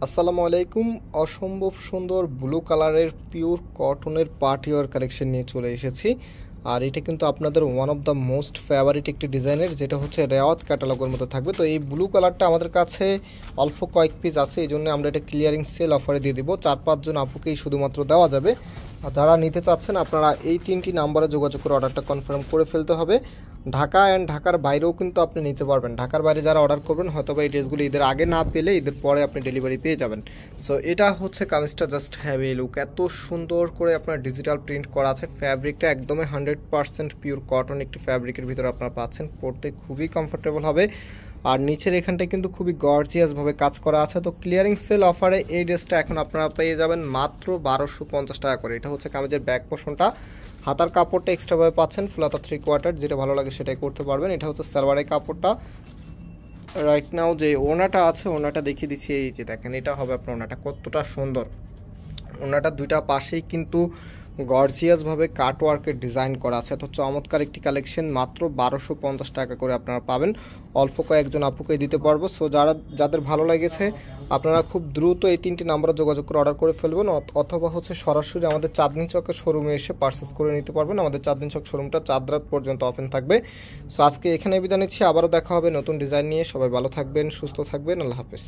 আসসালামু আলাইকুম। অসম্ভব সুন্দর ব্লু কালারের পিওর কটনের পার্টি ওয়্যার কালেকশন নিয়ে চলে এসেছি। আর এটা কিন্তু আপনাদের one of the most favourite একটি ডিজাইনের, যেটা হচ্ছে রেওয়াত ক্যাটালগের মতো থাকবে। তো এই ব্লু কালারটা আমাদের কাছে অল্প কয়েক পিস আছে, এই জন্য আমরা এটা ক্লিয়ারিং সেল অফারে দিয়ে দেবো। 4-5 জন আপুকেই শুধুমাত্র দেওয়া যাবে। আর যারা নিতে চাচ্ছেন আপনারা এই 3টি নাম্বারে যোগাযোগ করে অর্ডারটা কনফার্ম করে ফেলতে হবে। ঢাকা অ্যান্ড ঢাকার বাইরেও কিন্তু আপনি নিতে পারবেন। ঢাকার বাইরে যারা অর্ডার করবেন হয়তো বা এই ড্রেসগুলো ঈদের আগে না পেলে ঈদের পরে আপনি ডেলিভারি পেয়ে যাবেন। সো এটা হচ্ছে কামিজটা, জাস্ট হ্যাভ এ লুক। এত সুন্দর করে আপনার ডিজিটাল প্রিন্ট করা আছে। ফ্যাব্রিকটা একদমই 100% পিওর কটন একটি ফ্যাব্রিকের ভিতরে আপনারা পাচ্ছেন। পরতে খুবই কমফোর্টেবল হবে। আর নিচের এখানটায় কিন্তু খুবই গর্জিয়াসভাবে কাজ করা আছে। তো ক্লিয়ারিং সেল অফারে এই ড্রেসটা এখন আপনারা পেয়ে যাবেন মাত্র 1250 টাকা করে। এটা হচ্ছে কামিজের ব্যাক পোর্শনটা। হাতার কাপড়টা এক্সট্রাভাবে পাচ্ছেন, ফুল হাতা 3/4, যেটা ভালো লাগে সেটাই করতে পারবেন। এটা হচ্ছে সালোয়ারের কাপড়টা। রাইট নাও যে ওনাটা আছে, ওনাটা দেখিয়ে দিচ্ছি। এই যে দেখেন, এটা হবে আপনার ওনাটা, কতটা সুন্দর। ওনাটা দুইটা পাশেই কিন্তু গর্জিয়াসভাবে কাটওয়ার্কের ডিজাইন করা আছে। তো চমৎকার একটি কালেকশন, মাত্র 1250 টাকা করে আপনারা পাবেন। অল্প কয়েকজন আপুকে দিতে পারবো। সো যাদের ভালো লেগেছে আপনারা খুব দ্রুত এই 3টি নাম্বারে যোগাযোগ করে অর্ডার করে ফেলবেন, অথবা হচ্ছে সরাসরি আমাদের চাঁদনী চকের শোরুমে এসে পারচেস করে নিতে পারবেন। আমাদের চাঁদনী চক শোরুমটা চাঁদ রাত পর্যন্ত ওপেন থাকবে। সো আজকে এখানে বিদায় নিচ্ছি, আবারও দেখা হবে নতুন ডিজাইন নিয়ে। সবাই ভালো থাকবেন, সুস্থ থাকবেন, আল্লাহ হাফেজ।